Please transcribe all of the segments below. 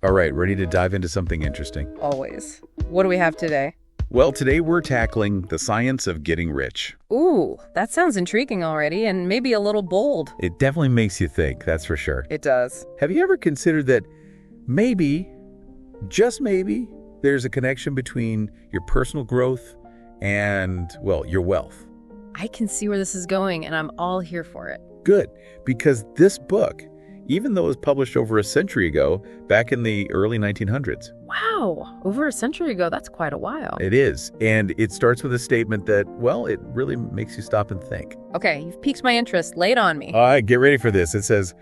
All right, ready to dive into something interesting? Always. What do we have today? Well, today we're tackling the science of getting rich. Ooh, that sounds intriguing already and maybe a little bold. It definitely makes you think, that's for sure. It does. Have you ever considered that maybe, just maybe, there's a connection between your personal growth and, well, your wealth? I can see where this is going, and I'm all here for it. Good, because this book, even though it was published over a century ago, back in the early 1900s. Wow, over a century ago, that's quite a while. It is, and it starts with a statement that, well, it really makes you stop and think. Okay, you've piqued my interest. Lay it on me. All right, get ready for this. It says,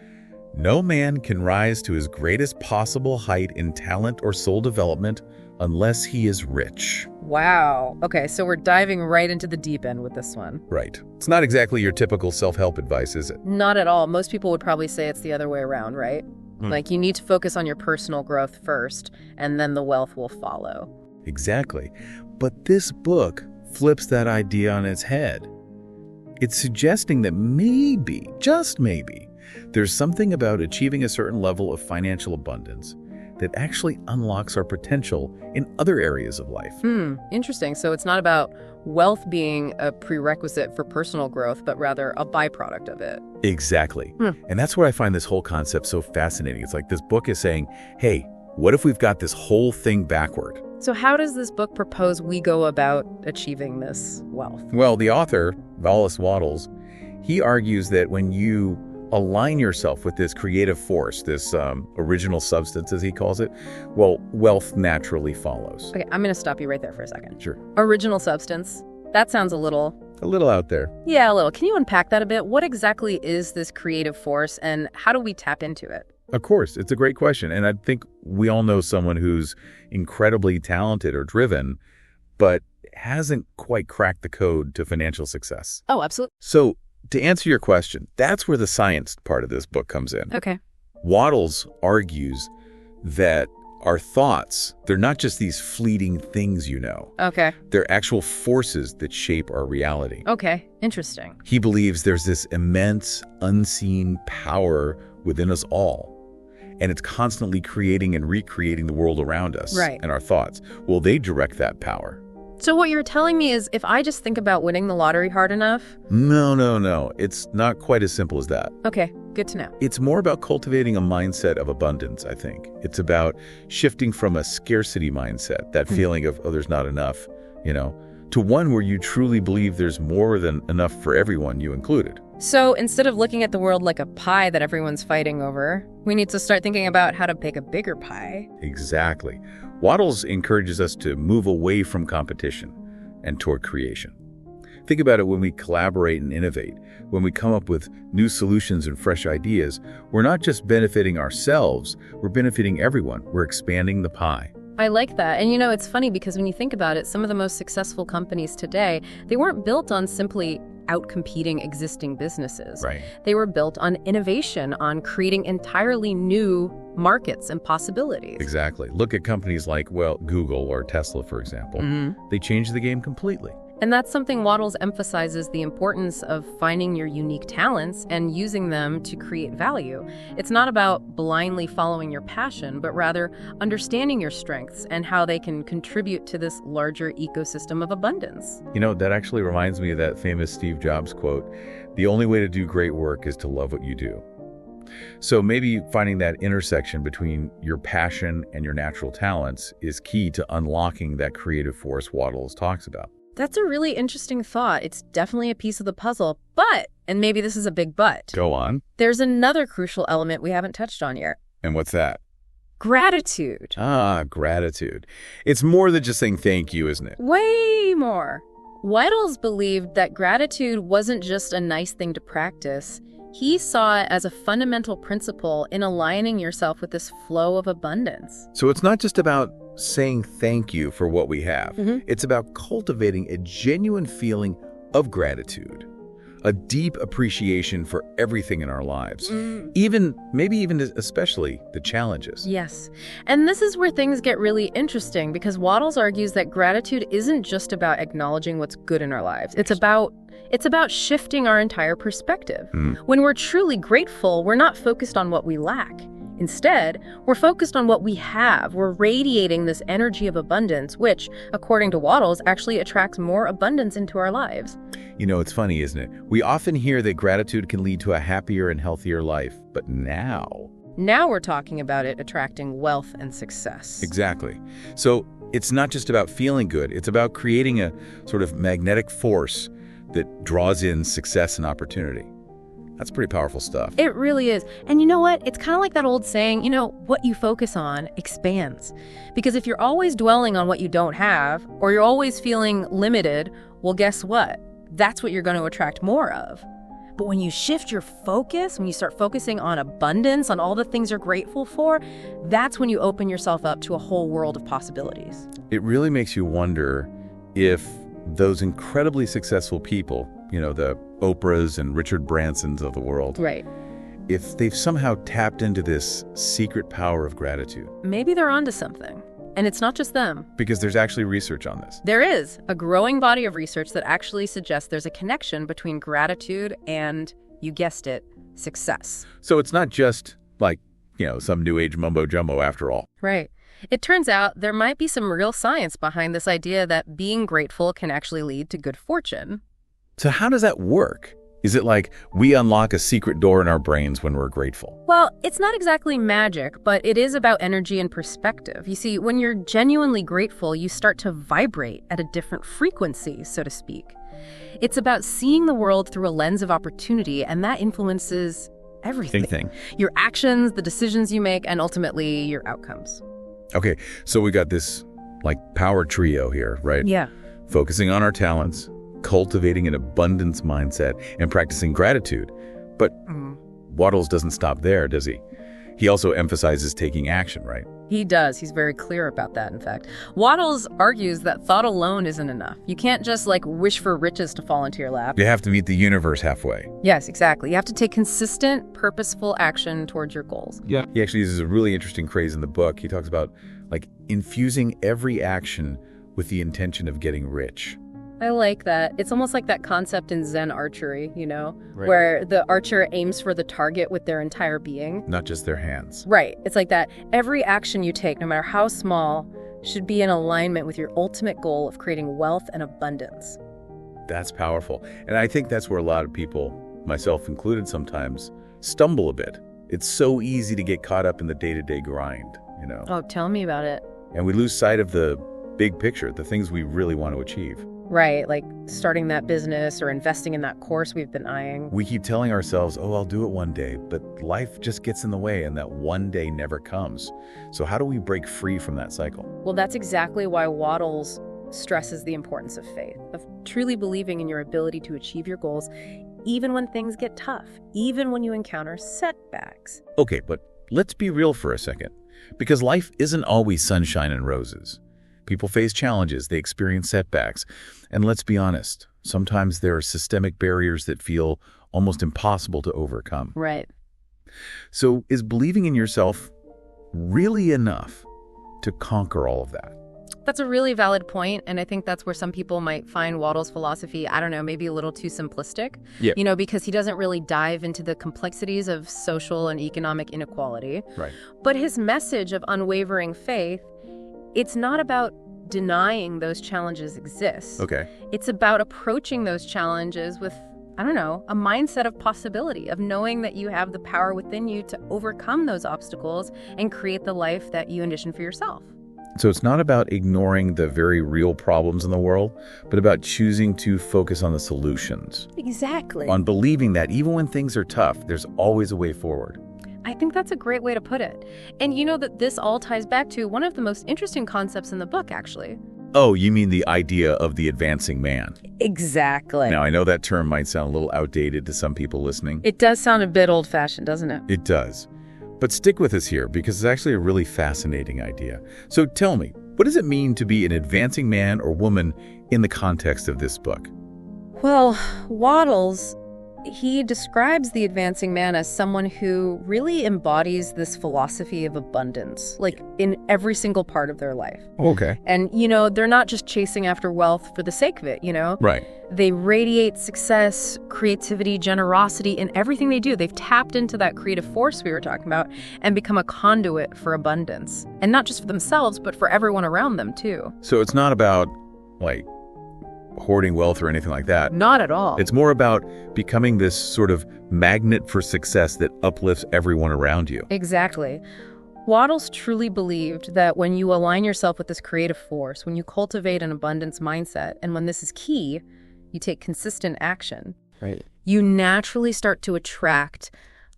"No man can rise to his greatest possible height in talent or soul development unless he is rich." Wow. Okay, so we're diving right into the deep end with this one. Right. It's not exactly your typical self-help advice, is it? Not at all. Most people would probably say it's the other way around, right? Like you need to focus on your personal growth first, and then the wealth will follow. Exactly. But this book flips that idea on its head. It's suggesting that maybe, just maybe, there's something about achieving a certain level of financial abundance that actually unlocks our potential in other areas of life. Interesting. So it's not about wealth being a prerequisite for personal growth, but rather a byproduct of it. Exactly. And that's where I find this whole concept so fascinating. It's like this book is saying, hey, what if we've got this whole thing backward? So how does this book propose we go about achieving this wealth? Well, the author, Wallace Wattles, he argues that when you align yourself with this creative force, this original substance, as he calls it, well, wealth naturally follows. Okay, I'm going to stop you right there for a second. Sure. Original substance. That sounds a little out there. Yeah, a little. Can you unpack that a bit? What exactly is this creative force, and how do we tap into it? Of course. It's a great question. And I think we all know someone who's incredibly talented or driven, but hasn't quite cracked the code to financial success. Oh, absolutely. So to answer your question, that's where the science part of this book comes in. Okay. Wattles argues that our thoughts, they're not just these fleeting things, Okay. They're actual forces that shape our reality. Okay. Interesting. He believes there's this immense, unseen power within us all, and it's constantly creating and recreating the world around us and our thoughts. Well, they direct that power. So what you're telling me is if I just think about winning the lottery hard enough? No. It's not quite as simple as that. Okay, good to know. It's more about cultivating a mindset of abundance, I think. It's about shifting from a scarcity mindset, that feeling of, oh, there's not enough, to one where you truly believe there's more than enough for everyone, you included. So instead of looking at the world like a pie that everyone's fighting over, we need to start thinking about how to bake a bigger pie. Exactly. Wattles encourages us to move away from competition and toward creation. Think about it when we collaborate and innovate, when we come up with new solutions and fresh ideas, we're not just benefiting ourselves, we're benefiting everyone. We're expanding the pie. I like that. And it's funny because when you think about it, some of the most successful companies today, they weren't built on simply outcompeting existing businesses. Right. They were built on innovation, on creating entirely new markets and possibilities. Exactly. Look at companies like, Google or Tesla, for example. They changed the game completely. And that's something Wattles emphasizes, the importance of finding your unique talents and using them to create value. It's not about blindly following your passion, but rather understanding your strengths and how they can contribute to this larger ecosystem of abundance. That actually reminds me of that famous Steve Jobs quote, "The only way to do great work is to love what you do." So maybe finding that intersection between your passion and your natural talents is key to unlocking that creative force Wattles talks about. That's a really interesting thought. It's definitely a piece of the puzzle, but, and maybe this is a big but, Go on. there's another crucial element we haven't touched on yet. And what's that? Gratitude. Gratitude. It's more than just saying thank you, isn't it? Way more. Wattles believed that gratitude wasn't just a nice thing to practice. He saw it as a fundamental principle in aligning yourself with this flow of abundance. So it's not just about saying thank you for what we have. It's about cultivating a genuine feeling of gratitude, a deep appreciation for everything in our lives, maybe even especially the challenges. Yes. And this is where things get really interesting because Wattles argues that gratitude isn't just about acknowledging what's good in our lives. It's about shifting our entire perspective. When we're truly grateful, we're not focused on what we lack. Instead, we're focused on what we have. We're radiating this energy of abundance, which, according to Wattles, actually attracts more abundance into our lives. You know, it's funny, isn't it? We often hear that gratitude can lead to a happier and healthier life, but now we're talking about it attracting wealth and success. Exactly. So it's not just about feeling good. It's about creating a sort of magnetic force that draws in success and opportunity. That's pretty powerful stuff. It really is. And you know what? It's kind of like that old saying, what you focus on expands. Because if you're always dwelling on what you don't have, or you're always feeling limited, well, guess what? That's what you're going to attract more of. But when you shift your focus, when you start focusing on abundance, on all the things you're grateful for, that's when you open yourself up to a whole world of possibilities. It really makes you wonder if those incredibly successful people, the Oprahs and Richard Bransons of the world, right, if they've somehow tapped into this secret power of gratitude. Maybe they're onto something. And it's not just them. Because there's actually research on this. There is a growing body of research that actually suggests there's a connection between gratitude and, you guessed it, success. So it's not just like, some new age mumbo jumbo after all. Right. It turns out there might be some real science behind this idea that being grateful can actually lead to good fortune. So how does that work? Is it like we unlock a secret door in our brains when we're grateful? Well, it's not exactly magic, but it is about energy and perspective. You see, when you're genuinely grateful, you start to vibrate at a different frequency, so to speak. It's about seeing the world through a lens of opportunity, and that influences everything. Your actions, the decisions you make, and ultimately your outcomes. Okay, so we got this power trio here, right? Yeah. Focusing on our talents, cultivating an abundance mindset, and practicing gratitude. But Wattles doesn't stop there, does he? He also emphasizes taking action, right? He does. He's very clear about that, in fact. Wattles argues that thought alone isn't enough. You can't just wish for riches to fall into your lap. You have to meet the universe halfway. Yes, exactly. You have to take consistent, purposeful action towards your goals. Yeah. He actually uses a really interesting phrase in the book. He talks about infusing every action with the intention of getting rich. I like that. It's almost like that concept in Zen archery, Right. where the archer aims for the target with their entire being. Not just their hands. Right. It's like that. Every action you take, no matter how small, should be in alignment with your ultimate goal of creating wealth and abundance. That's powerful. And I think that's where a lot of people, myself included sometimes, stumble a bit. It's so easy to get caught up in the day-to-day grind, Oh, tell me about it. And we lose sight of the big picture, the things we really want to achieve. Right, like starting that business or investing in that course we've been eyeing. We keep telling ourselves, I'll do it one day, but life just gets in the way and that one day never comes. So how do we break free from that cycle? Well, that's exactly why Wattles stresses the importance of faith, of truly believing in your ability to achieve your goals, even when things get tough, even when you encounter setbacks. Okay, but let's be real for a second, because life isn't always sunshine and roses. People face challenges, they experience setbacks. And let's be honest, sometimes there are systemic barriers that feel almost impossible to overcome. Right. So is believing in yourself really enough to conquer all of that? That's a really valid point, and I think that's where some people might find Wattles' philosophy, maybe a little too simplistic. Yeah. Because he doesn't really dive into the complexities of social and economic inequality. Right. But his message of unwavering faith, it's not about denying those challenges exist. Okay. It's about approaching those challenges with, a mindset of possibility, of knowing that you have the power within you to overcome those obstacles and create the life that you envision for yourself. So it's not about ignoring the very real problems in the world, but about choosing to focus on the solutions. Exactly. On believing that even when things are tough, there's always a way forward. I think that's a great way to put it. And that this all ties back to one of the most interesting concepts in the book, actually. Oh, you mean the idea of the advancing man? Exactly. Now, I know that term might sound a little outdated to some people listening. It does sound a bit old-fashioned, doesn't it? It does. But stick with us here, because it's actually a really fascinating idea. So tell me, what does it mean to be an advancing man or woman in the context of this book? Well, Wattles he describes the advancing man as someone who really embodies this philosophy of abundance, like in every single part of their life. Okay. And, they're not just chasing after wealth for the sake of it, Right. They radiate success, creativity, generosity in everything they do. They've tapped into that creative force we were talking about and become a conduit for abundance. And not just for themselves, but for everyone around them, too. So it's not about, hoarding wealth or anything like that. Not at all. It's more about becoming this sort of magnet for success that uplifts everyone around you. Exactly. Wattles truly believed that when you align yourself with this creative force, when you cultivate an abundance mindset, and when this is key, you take consistent action. Right. You naturally start to attract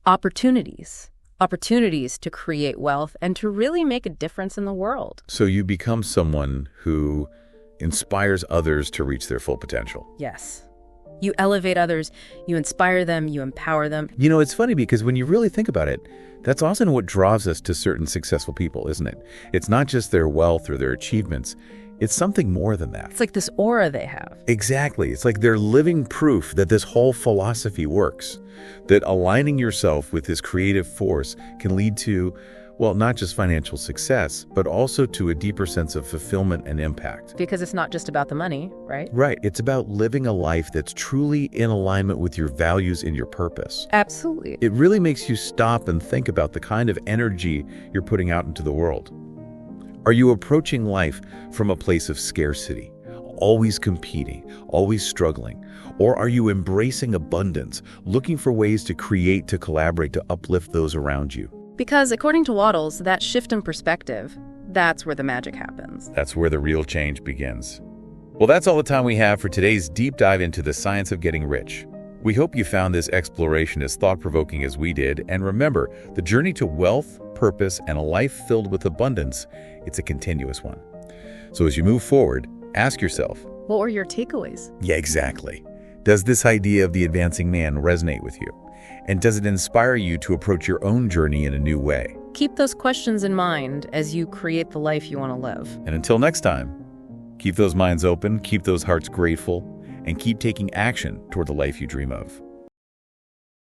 opportunities to create wealth and to really make a difference in the world. So you become someone who inspires others to reach their full potential. Yes. You elevate others, you inspire them, you empower them. It's funny because when you really think about it, that's often what draws us to certain successful people, isn't it? It's not just their wealth or their achievements. It's something more than that. It's like this aura they have. Exactly. It's like they're living proof that this whole philosophy works, that aligning yourself with this creative force can lead to, not just financial success, but also to a deeper sense of fulfillment and impact. Because it's not just about the money, right? Right. It's about living a life that's truly in alignment with your values and your purpose. Absolutely. It really makes you stop and think about the kind of energy you're putting out into the world. Are you approaching life from a place of scarcity, always competing, always struggling? Or are you embracing abundance, looking for ways to create, to collaborate, to uplift those around you? Because according to Wattles, that shift in perspective, that's where the magic happens. That's where the real change begins. Well, that's all the time we have for today's deep dive into the science of getting rich. We hope you found this exploration as thought-provoking as we did. And remember, the journey to wealth, purpose, and a life filled with abundance, it's a continuous one. So as you move forward, ask yourself, what were your takeaways? Yeah, exactly. Does this idea of the advancing man resonate with you? And does it inspire you to approach your own journey in a new way? Keep those questions in mind as you create the life you want to live. And until next time, keep those minds open, keep those hearts grateful, and keep taking action toward the life you dream of.